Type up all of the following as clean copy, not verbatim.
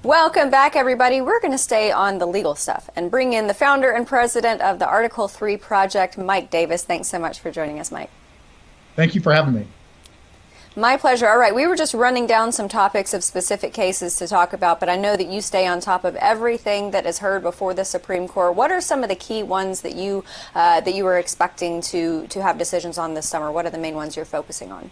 Welcome back, everybody. We're going to stay on the legal stuff and bring in the founder and president of the Article 3 Project, Mike Davis. Thanks so much for joining us, Mike. Thank you for having me. My pleasure. All right, we were just running down some topics of specific cases to talk about, but I know that you stay on top of everything that is heard before the Supreme Court. What are some of the key ones that you were expecting to have decisions on this summer? What are the main ones you're focusing on?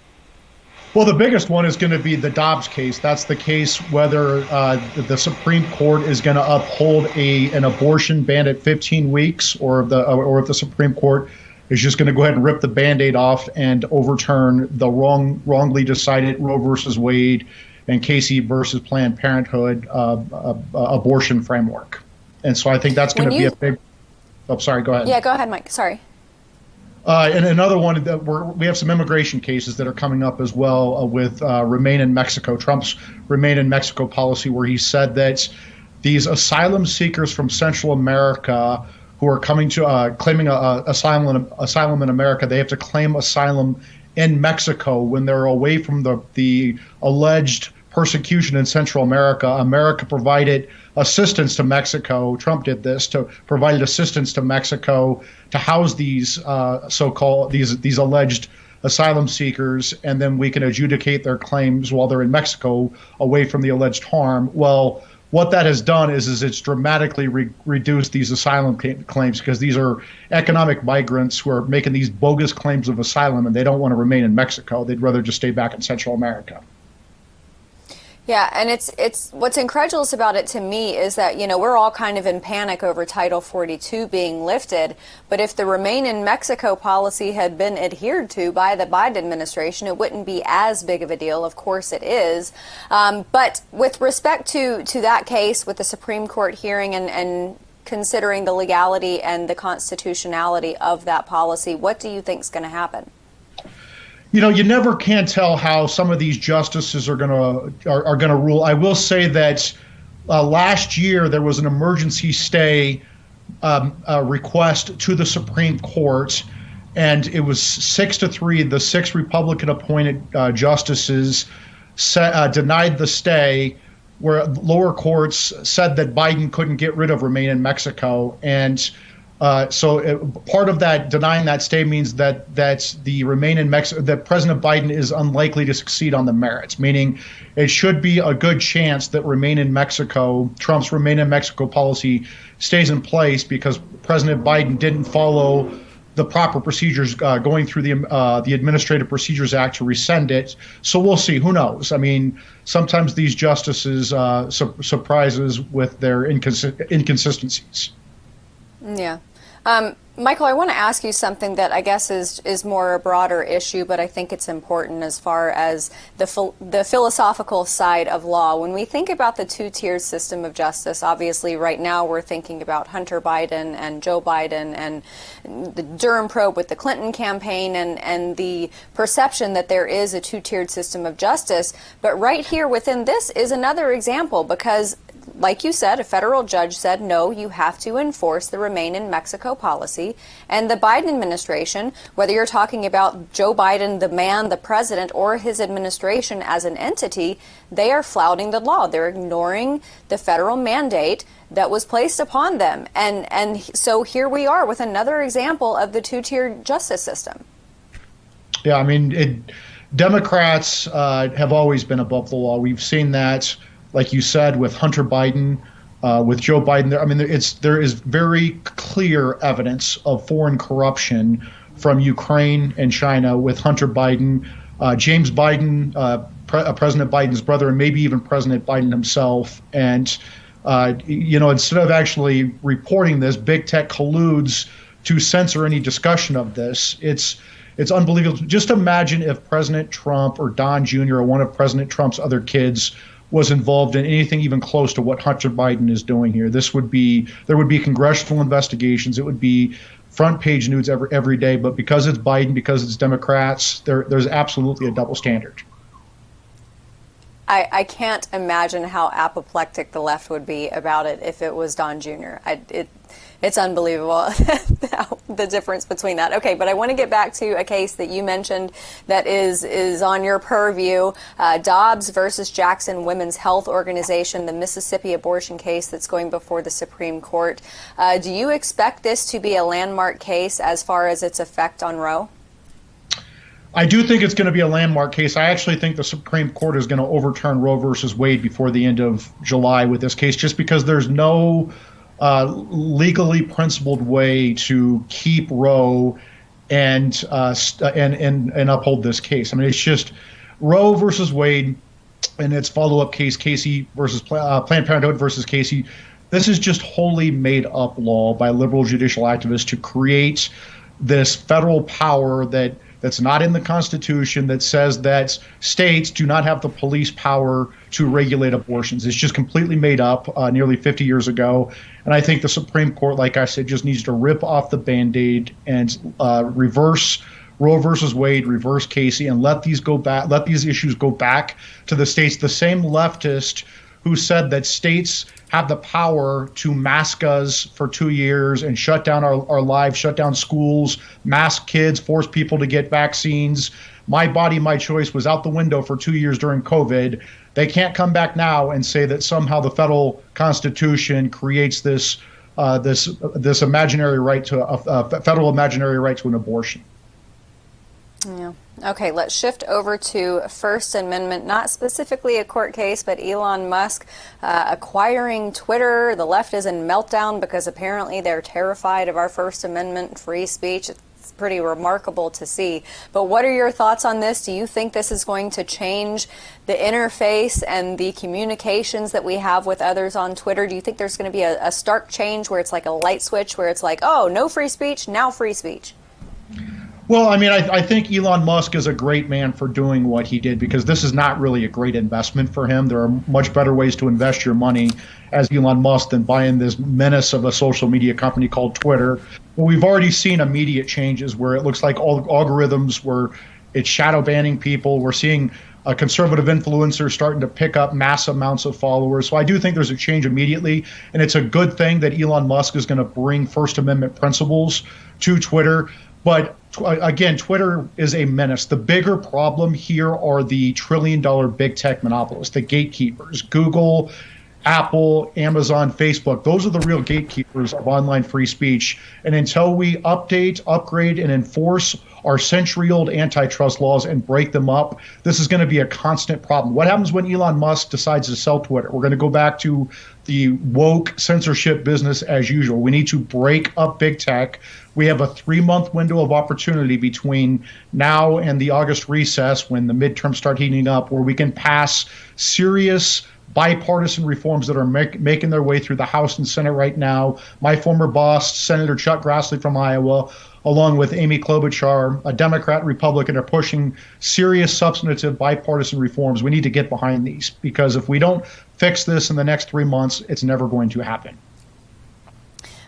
Well, the biggest one is going to be the Dobbs case. That's the case whether the Supreme Court is going to uphold an abortion ban at 15 weeks, or if the Supreme Court is just going to go ahead and rip the Band-Aid off and overturn the wrongly decided Roe versus Wade and Casey versus Planned Parenthood abortion framework. And so I think that's going to be a big. Oh, sorry. Go ahead. Yeah, go ahead, Mike. Sorry. And another one that we have some immigration cases that are coming up as well with Remain in Mexico, Trump's Remain in Mexico policy, where he said that these asylum seekers from Central America who are coming to claiming asylum in America, they have to claim asylum in Mexico when they're away from the alleged persecution in Central America. America provided assistance to Mexico. Trump did this to provide assistance to Mexico to house these so-called these alleged asylum seekers, and then we can adjudicate their claims while they're in Mexico away from the alleged harm. Well, what that has done is it's dramatically reduced these asylum claims, because these are economic migrants who are making these bogus claims of asylum, and they don't want to remain in Mexico. They'd rather just stay back in Central America. Yeah, and it's what's incredulous about it to me is that, we're all kind of in panic over Title 42 being lifted, but if the Remain in Mexico policy had been adhered to by the Biden administration, it wouldn't be as big of a deal. Of course it is. But with respect to that case, with the Supreme Court hearing and considering the legality and the constitutionality of that policy, what do you think is going to happen? You never can tell how some of these justices are going to rule. I will say that last year there was an emergency stay request to the Supreme Court, and it was 6-3. The 6 Republican-appointed justices denied the stay, where lower courts said that Biden couldn't get rid of Remain in Mexico, and part of that denying that stay means that the Remain in Mexico, that President Biden is unlikely to succeed on the merits, meaning it should be a good chance that Trump's Remain in Mexico policy stays in place, because President Biden didn't follow the proper procedures going through the Administrative Procedures Act to rescind it. So we'll see. Who knows? I mean, sometimes these justices surprises with their inconsistencies. Yeah. Michael, I want to ask you something that I guess is more a broader issue, but I think it's important as far as the philosophical side of law. When we think about the two-tiered system of justice, obviously right now we're thinking about Hunter Biden and Joe Biden and the Durham probe with the Clinton campaign and the perception that there is a two-tiered system of justice. But right here within this is another example, because like you said, a federal judge said, no, you have to enforce the Remain in Mexico policy. And the Biden administration, whether you're talking about Joe Biden, the man, the president, or his administration as an entity, they are flouting the law. They're ignoring the federal mandate that was placed upon them. And so here we are with another example of the two-tiered justice system. Yeah, I mean, Democrats have always been above the law. We've seen that, like you said, with Hunter Biden, with Joe Biden. I mean, there is very clear evidence of foreign corruption from Ukraine and China with Hunter Biden, James Biden, President Biden's brother, and maybe even President Biden himself. And, instead of actually reporting this, big tech colludes to censor any discussion of this. It's unbelievable. Just imagine if President Trump or Don Jr. or one of President Trump's other kids was involved in anything even close to what Hunter Biden is doing here. There would be congressional investigations. It would be front page news every day. But because it's Biden, because it's Democrats, there's absolutely a double standard. I can't imagine how apoplectic the left would be about it if it was Don Jr. It's unbelievable the difference between that. Okay, but I want to get back to a case that you mentioned that is on your purview, Dobbs versus Jackson Women's Health Organization, the Mississippi abortion case that's going before the Supreme Court. Do you expect this to be a landmark case as far as its effect on Roe? I do think it's going to be a landmark case. I actually think the Supreme Court is going to overturn Roe versus Wade before the end of July with this case, just because there's no legally principled way to keep Roe and uphold this case. I mean, it's just Roe versus Wade and its follow-up case, Casey versus Planned Parenthood versus Casey. This is just wholly made-up law by liberal judicial activists to create this federal power that's not in the Constitution, that says that states do not have the police power to regulate abortions. It's just completely made up nearly 50 years ago. And I think the Supreme Court, like I said, just needs to rip off the Band-Aid and reverse Roe versus Wade, reverse Casey, and let these issues go back to the states. The same leftist who said that states have the power to mask us for 2 years and shut down our lives, shut down schools, mask kids, force people to get vaccines. My body, my choice was out the window for 2 years during COVID. They can't come back now and say that somehow the federal Constitution creates this imaginary right to a federal imaginary right to an abortion. Yeah. Okay, let's shift over to First Amendment, not specifically a court case, but Elon Musk acquiring Twitter. The left is in meltdown because apparently they're terrified of our First Amendment free speech. It's pretty remarkable to see. But what are your thoughts on this? Do you think this is going to change the interface and the communications that we have with others on Twitter? Do you think there's going to be a stark change where it's like a light switch where it's like, oh, no free speech, now free speech? Well, I mean, I think Elon Musk is a great man for doing what he did, because this is not really a great investment for him. There are much better ways to invest your money as Elon Musk than buying this menace of a social media company called Twitter. Well, we've already seen immediate changes where it looks like all algorithms where it's shadow banning people. We're seeing a conservative influencer starting to pick up mass amounts of followers. So I do think there's a change immediately, and it's a good thing that Elon Musk is going to bring First Amendment principles to Twitter. But again, Twitter is a menace. The bigger problem here are the trillion-dollar big tech monopolists, the gatekeepers, Google, Apple, Amazon, Facebook. Those are the real gatekeepers of online free speech. And until we update, upgrade, and enforce our century-old antitrust laws and break them up, this is going to be a constant problem. What happens when Elon Musk decides to sell Twitter? We're going to go back to the woke censorship business as usual. We need to break up big tech. We have a 3-month window of opportunity between now and the August recess, when the midterms start heating up, where we can pass serious bipartisan reforms that are making their way through the House and Senate right now. My former boss, Senator Chuck Grassley from Iowa, along with Amy Klobuchar, a Democrat, Republican, are pushing serious, substantive, bipartisan reforms. We need to get behind these, because if we don't fix this in the next 3 months, it's never going to happen.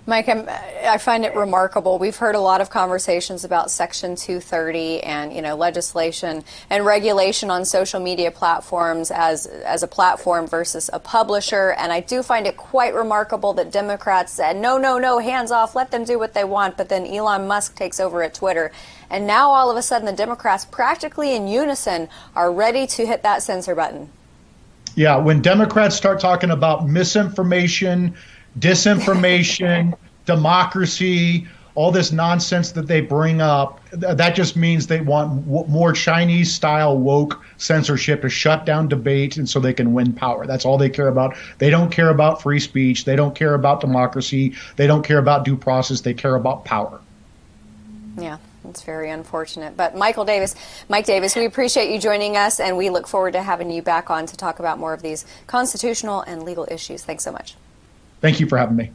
Mike, I find it remarkable. We've heard a lot of conversations about Section 230 and, legislation and regulation on social media platforms as a platform versus a publisher. And I do find it quite remarkable that Democrats said, no, hands off, let them do what they want. But then Elon Musk takes over at Twitter. And now all of a sudden the Democrats practically in unison are ready to hit that censor button. Yeah, when Democrats start talking about misinformation, disinformation, democracy, all this nonsense that they bring up, that just means they want more Chinese-style woke censorship to shut down debate, and so they can win power. That's all they care about. They don't care about free speech. They don't care about democracy. They don't care about due process. They care about power. Yeah. It's very unfortunate. But Mike Davis, we appreciate you joining us, and we look forward to having you back on to talk about more of these constitutional and legal issues. Thanks so much. Thank you for having me.